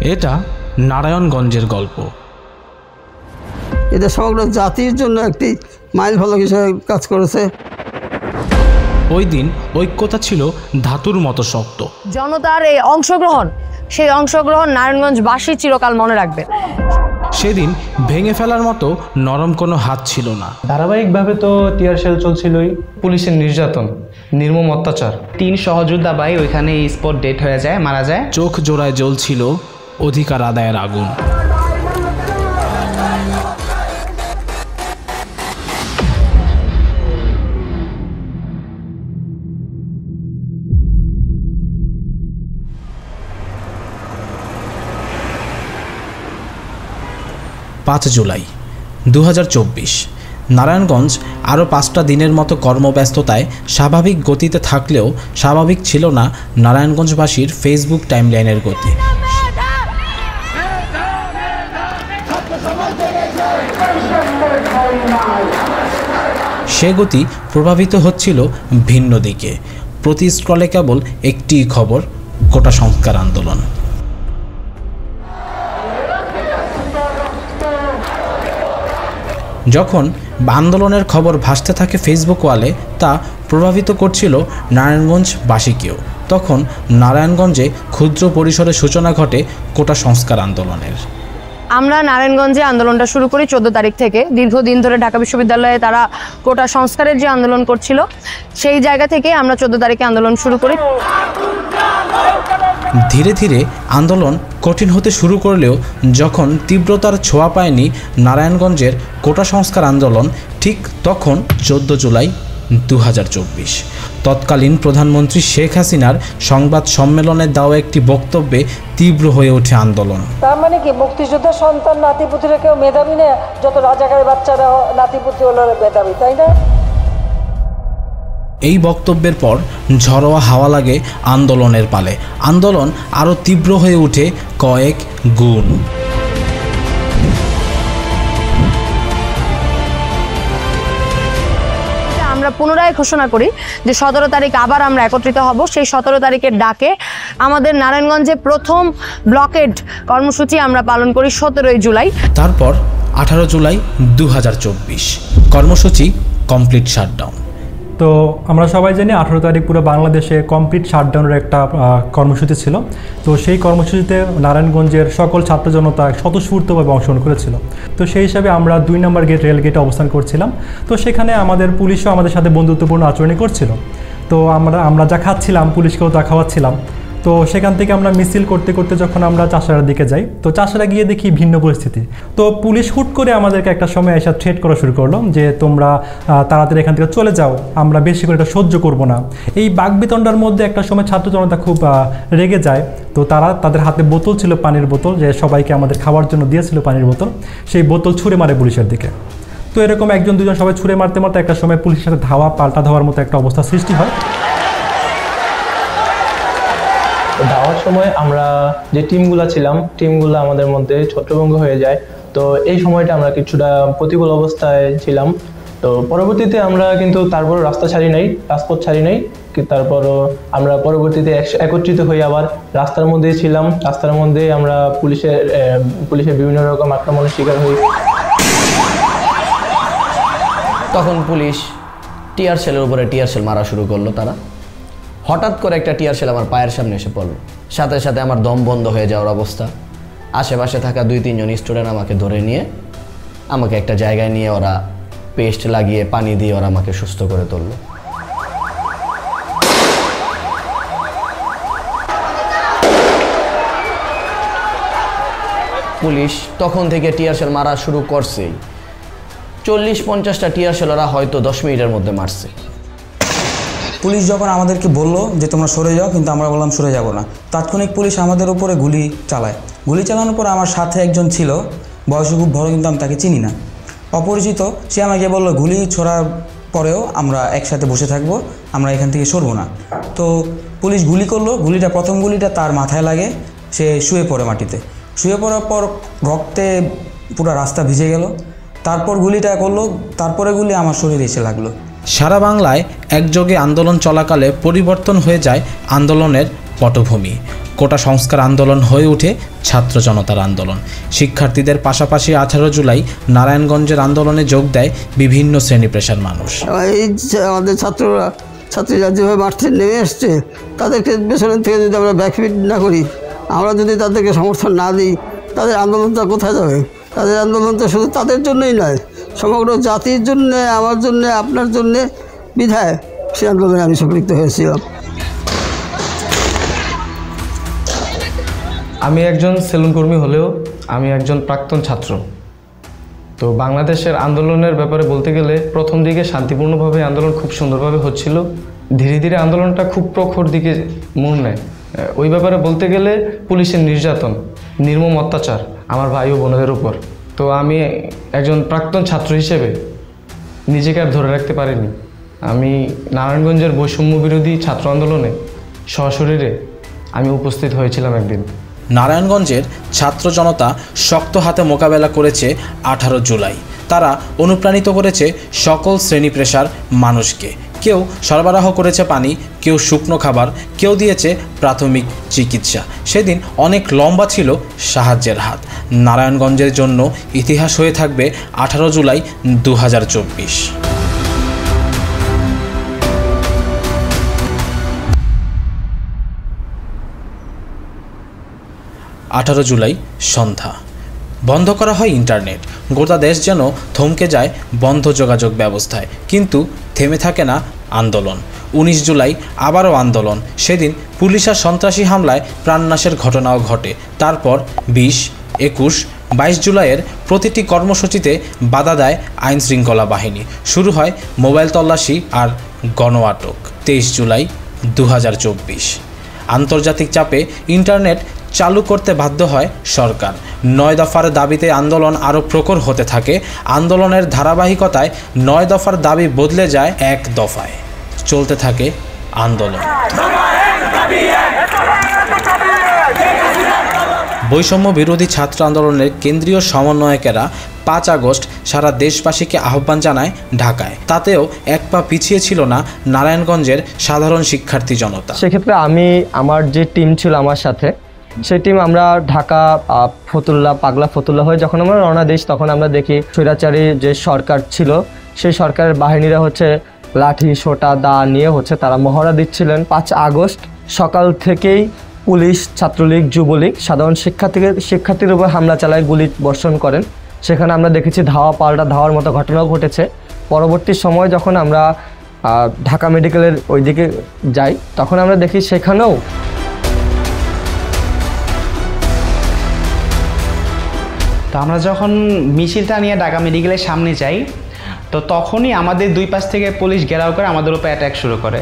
এটা নারায়ণগঞ্জের গল্প। এটা সমগ্র জাতির জন্য একটি মাইল ফলক হিসেবে কাজ করেছে। ওই দিন ঐক্যতা ছিল ধাতুর মতো শক্ত। জনতার এই অংশগ্রহণ, সেই অংশগ্রহণ নারায়ণগঞ্জবাসী চিরকাল মনে রাখবে। সেদিন ভেঙে ফেলার মতো নরম কোনো হাত ছিল না। ধারাবাহিকভাবে তো টিয়ার শেল চলছিলই, পুলিশের নির্যাতন, নির্মম অত্যাচার। 3 সহযোদ্ধা ভাই ওইখানে স্পট ডেট হয়ে যায়, মারা যায়। চোখ জোড়ায় জ্বলছিল অধিকার আদায়ের আগুন। জুলাই 2024 নারায়ণগঞ্জ আরও 5টা দিনের মতো কর্মব্যস্ততায় স্বাভাবিক গতিতে থাকলেও স্বাভাবিক ছিল না নারায়ণগঞ্জবাসীর ফেসবুক টাইমলাইনের গতি। সে গতি প্রভাবিত হচ্ছিল ভিন্ন দিকে। প্রতি স্ক্রলে কেবল একটি খবর, কোটা সংস্কার আন্দোলন। যখন আন্দোলনের খবর ভাসতে থাকে ফেসবুক ওয়ালে, তা প্রভাবিত করছিল নারায়ণগঞ্জবাসীকেও। তখন নারায়ণগঞ্জে ক্ষুদ্র পরিসরে সূচনা ঘটে কোটা সংস্কার আন্দোলনের। আমরা নারায়ণগঞ্জে আন্দোলনটা শুরু করি 14 তারিখ থেকে। দীর্ঘদিন ধরে ঢাকা বিশ্ববিদ্যালয়ে তারা কোটা সংস্কারের যে আন্দোলন করছিল, সেই জায়গা থেকে আমরা 14 তারিখে আন্দোলন শুরু করি। ধীরে ধীরে আন্দোলন কঠিন হতে শুরু করলেও যখন তীব্রতার ছোঁয়া পায়নি নারায়ণগঞ্জের কোটা সংস্কার আন্দোলন, ঠিক তখন 14 জুলাই 2024 তৎকালীন প্রধানমন্ত্রী শেখ হাসিনার সংবাদ সম্মেলনে দেওয়া একটি বক্তব্যে তীব্র হয়ে ওঠে আন্দোলন। তার মানে কি মুক্তিযোদ্ধার সন্তান নাতিপুতিরা কেউ মেধাবী না? যত রাজাকারের বাচ্চারা নাতিপুতি হলো মেধাবী, তাই না? এই বক্তব্যের পর ঝড়োয়া হাওয়া লাগে আন্দোলনের পালে। আন্দোলন আরও তীব্র হয়ে ওঠে কয়েক গুণ। আমরা পুনরায় ঘোষণা করি যে 17 তারিখ আবার আমরা একত্রিত হব। সেই 17 তারিখের ডাকে আমাদের নারায়ণগঞ্জে প্রথম ব্লকেড কর্মসূচি আমরা পালন করি 17 জুলাই। তারপর 18 জুলাই 2024 কর্মসূচি কমপ্লিট শাটডাউন। তো আমরা সবাই জানি 18 তারিখ পুরো বাংলাদেশে কমপ্লিট শাটডাউনের একটা কর্মসূচি ছিল। তো সেই কর্মসূচিতে নারায়ণগঞ্জের সকল ছাত্র জনতা স্বতঃস্ফূর্তভাবে অংশগ্রহণ করেছিল। তো সেই হিসাবে আমরা 2 নম্বর গেট রেল গেটে অবস্থান করছিলাম। তো সেখানে আমাদের পুলিশও আমাদের সাথে বন্ধুত্বপূর্ণ আচরণ করছিল। তো আমরা যা খাচ্ছিলাম পুলিশকেও তা খাওয়াচ্ছিলাম। তো সেখান থেকে আমরা মিছিল করতে করতে যখন আমরা চাষারার দিকে যাই, তো চাষারা গিয়ে দেখি ভিন্ন পরিস্থিতি। তো পুলিশ হুট করে আমাদেরকে একটা সময় এসে থ্রেট করা শুরু করলো যে তোমরা তাড়াতাড়ি এখান থেকে চলে যাও, আমরা বেশি করে এটা সহ্য করবো না। এই বাকবিতণ্ডার মধ্যে একটা সময় ছাত্র জনতা খুব রেগে যায়। তো তাদের হাতে বোতল ছিল, পানির বোতল, যে সবাইকে আমাদের খাওয়ার জন্য দিয়েছিল পানির বোতল, সেই বোতল ছুঁড়ে মারে পুলিশের দিকে। তো এরকম 1-2 সবাই ছুঁড়ে মারতে মারতে একটা সময় পুলিশের সাথে পাল্টা ধাওয়ার মতো একটা অবস্থা সৃষ্টি হয়। ধাওয়ার সময় আমরা যে টিমগুলো ছিলাম, টিমগুলো আমাদের মধ্যে ছত্রভঙ্গ হয়ে যায়। তো এই সময়টা আমরা কিছুটা প্রতিকূল অবস্থায় ছিলাম। তো পরবর্তীতে আমরা কিন্তু তারপর রাজপথ ছাড়ি নাই। তারপরও আমরা পরবর্তীতে একত্রিত হয়ে আবার রাস্তার মধ্যেই ছিলাম। রাস্তার মধ্যে আমরা পুলিশের বিভিন্ন রকম আক্রমণের শিকার হই। তখন পুলিশ টিয়ার শেলের উপরে টিয়ার শেল মারা শুরু করলো। তারা হঠাৎ করে একটা টিয়ার শেল আমার পায়ের সামনে এসে পড়লো। সাথে সাথে আমার দম বন্ধ হয়ে যাওয়ার অবস্থা। আশেপাশে থাকা 2-3 জন স্টুডেন্ট আমাকে ধরে নিয়ে আমাকে একটা জায়গায় নিয়ে ওরা পেস্ট লাগিয়ে পানি দিয়ে ওরা আমাকে সুস্থ করে তুললো। পুলিশ তখন থেকে টিয়ার শেল মারা শুরু করছেই। 40-50টা টিয়ার শেল ওরা হয়তো 10 মিনিটের মধ্যে মারছে। পুলিশ যখন আমাদেরকে বলল যে তোমরা সরে যাও, কিন্তু আমরা বললাম সরে যাব না। তাৎক্ষণিক পুলিশ আমাদের উপরে গুলি চালায়। গুলি চালানোর পর আমার সাথে একজন ছিল, বয়সে খুব বড়, কিন্তু আমি তাকে চিনি না, অপরিচিত। সে আমাকে বলল গুলি ছোড়ার পরেও আমরা একসাথে বসে থাকবো, আমরা এখান থেকে সরবো না। তো পুলিশ গুলি করলো। প্রথম গুলিটা তার মাথায় লাগে, সে শুয়ে পড়ে মাটিতে। শুয়ে পড়ার পর রক্তে পুরো রাস্তা ভিজে গেল। তারপর গুলিটা করলো, তারপরে গুলি আমার শরীরে এসে লাগলো। সারা বাংলায় একযোগে আন্দোলন চলাকালে পরিবর্তন হয়ে যায় আন্দোলনের পটভূমি। কোটা সংস্কার আন্দোলন হয়ে ওঠে ছাত্র জনতার আন্দোলন। শিক্ষার্থীদের পাশাপাশি 18 জুলাই নারায়ণগঞ্জের আন্দোলনে যোগ দেয় বিভিন্ন শ্রেণী পেশার মানুষ। এই যে আমাদের ছাত্রীরা যেভাবে মাঠ থেকে নেমে এসছে, তাদেরকে পেছনের থেকে যদি আমরা ব্যাকফিট না করি, আমরা যদি তাদেরকে সমর্থন না দিই, তাদের আন্দোলনটা কোথায় যাবে? তাদের আন্দোলনটা শুধু তাদের জন্যই নয়, সমগ্র জাতির জন্যে, আমার জন্যে, আপনার জন্যে বিধায় সে আন্দোলনে আমি সম্পৃক্ত হয়েছিলাম। আমি একজন সেলুন কর্মী হলেও আমি একজন প্রাক্তন ছাত্র। তো বাংলাদেশের আন্দোলনের ব্যাপারে বলতে গেলে প্রথম দিকে শান্তিপূর্ণভাবে আন্দোলন খুব সুন্দরভাবে হচ্ছিল, ধীরে ধীরে আন্দোলনটা খুব প্রখর দিকে মোড় নেয়। ওই ব্যাপারে বলতে গেলে পুলিশের নির্যাতন, নির্মম অত্যাচার আমার ভাই ও বোনদের উপর। তো আমি একজন প্রাক্তন ছাত্র হিসেবে নিজেকে আর ধরে রাখতে পারিনি। আমি নারায়ণগঞ্জের বৈষম্য বিরোধী ছাত্র আন্দোলনে সশরীরে আমি উপস্থিত হয়েছিলাম একদিন। নারায়ণগঞ্জের ছাত্র জনতা শক্ত হাতে মোকাবেলা করেছে 18 জুলাই। তারা অনুপ্রাণিত করেছে সকল শ্রেণী পেশার মানুষকে। কেউ সরবরাহ করেছে পানি, কেউ শুকনো খাবার, কেউ দিয়েছে প্রাথমিক চিকিৎসা। সেদিন অনেক লম্বা ছিল সাহায্যের হাত। নারায়ণগঞ্জের জন্য ইতিহাস হয়ে থাকবে 18 জুলাই 2024। 18 জুলাই সন্ধ্যা। বন্ধ করা হয় ইন্টারনেট। গোটা দেশ যেন থমকে যায় বন্ধ যোগাযোগ ব্যবস্থায়। কিন্তু থেমে থাকে না আন্দোলন। 19 জুলাই আবারও আন্দোলন। সেদিন পুলিশ আর সন্ত্রাসী হামলায় প্রাণনাশের ঘটনাও ঘটে। তারপর 20, 21, 22 জুলাইয়ের প্রতিটি কর্মসূচিতে বাধা দেয় আইনশৃঙ্খলা বাহিনী। শুরু হয় মোবাইল তল্লাশি আর গণ আটক। 23 জুলাই 2024 আন্তর্জাতিক চাপে ইন্টারনেট চালু করতে বাধ্য হয় সরকার। 9 দফার দাবিতে আন্দোলন আরও প্রখর হতে থাকে। আন্দোলনের ধারাবাহিকতায় 9 দফার দাবি বদলে যায় 1 দফায়। চলতে থাকে আন্দোলন। বৈষম্য বিরোধী ছাত্র আন্দোলনের কেন্দ্রীয় সমন্বয়কেরা 5 আগস্ট সারা দেশবাসীকে আহ্বান জানায় ঢাকায়। তাতেও এক পা পিছিয়ে ছিল না নারায়ণগঞ্জের সাধারণ শিক্ষার্থী জনতা। সেক্ষেত্রে আমি আমার যে টিম ছিল আমার সাথে, সেই টিম আমরা ঢাকা পাগলা ফতুল্লা হয়ে যখন আমরা রওনা দিই, তখন আমরা দেখি স্বৈরাচারী যে সরকার ছিল সেই সরকারের বাহিনীরা লাঠি সোটা দা নিয়ে তারা মহড়া দিচ্ছিলেন। 5 আগস্ট সকাল থেকেই পুলিশ, ছাত্রলীগ, যুবলীগ সাধারণ শিক্ষার্থীর উপর হামলা চালায়, গুলি বর্ষণ করেন। সেখানে আমরা দেখেছি ধাওয়া পাল্টা ধাওয়ার মতো ঘটনাও ঘটেছে। পরবর্তী সময় যখন আমরা ঢাকা মেডিকেলের ওইদিকে যাই, তখন আমরা দেখি সেখানেও তো আমরা যখন মিছিলটা নিয়ে ঢাকা মেডিকেলের সামনে যাই, তো তখনই আমাদের দুই পাশ থেকে পুলিশ ঘেরাও করে আমাদের উপর অ্যাটাক শুরু করে।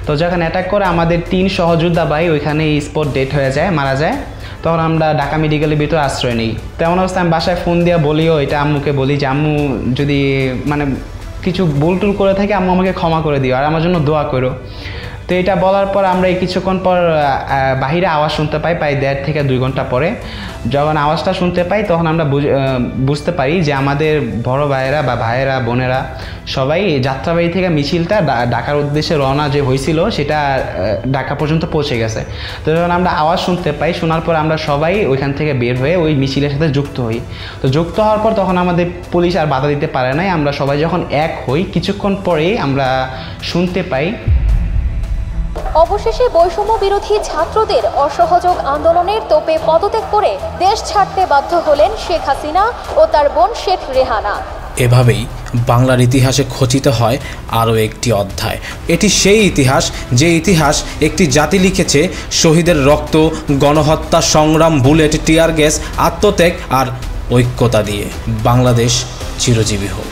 তো যখন অ্যাটাক করে আমাদের 3 সহযোদ্ধা ভাই ওইখানে স্পট ডেট হয়ে যায়, মারা যায়। তখন আমরা ঢাকা মেডিকেলের ভিতরে আশ্রয় নিই। তেমন অবস্থায় আমি বাসায় ফোন দিয়ে বলিও, এটা আম্মুকে বলি যে আম্মু যদি কিছু ভুল টুল করে থাকে, আম্মু আমাকে ক্ষমা করে দিও আর আমার জন্য দোয়া করো। তো এটা বলার পর আমরা কিছুক্ষণ পর বাহিরে আওয়াজ শুনতে পাই, প্রায় 1.5 থেকে 2 ঘন্টা পরে। যখন আওয়াজটা শুনতে পাই তখন আমরা বুঝতে পারি যে আমাদের বড় ভাইয়েরা বা ভাইয়েরা বোনেরা সবাই যাত্রাবাড়ি থেকে মিছিলটা ঢাকার উদ্দেশ্যে রওনা যে হয়েছিল সেটা ঢাকা পর্যন্ত পৌঁছে গেছে। তো যখন আমরা আওয়াজ শুনতে পাই, শোনার পর আমরা সবাই ওইখান থেকে বের হয়ে ওই মিছিলের সাথে যুক্ত হই। তো যুক্ত হওয়ার পর তখন আমাদের পুলিশ আর বাধা দিতে পারে নাই। আমরা সবাই যখন এক হই, কিছুক্ষণ পরেই আমরা শুনতে পাই অবশেষে বৈষম্য বিরোধী ছাত্রদের অসহযোগ আন্দোলনের তোপে পদত্যাগ করে দেশ ছাড়তে বাধ্য হলেন শেখ হাসিনা ও তার বোন শেখ রেহানা। এভাবেই বাংলার ইতিহাসে খচিত হয় আরও একটি অধ্যায়। এটি সেই ইতিহাস যে ইতিহাস একটি জাতি লিখেছে শহীদের রক্ত, গণহত্যা, সংগ্রাম, বুলেট, টিয়ার গ্যাস, আত্মত্যাগ আর ঐক্যতা দিয়ে। বাংলাদেশ চিরজীবী হোক।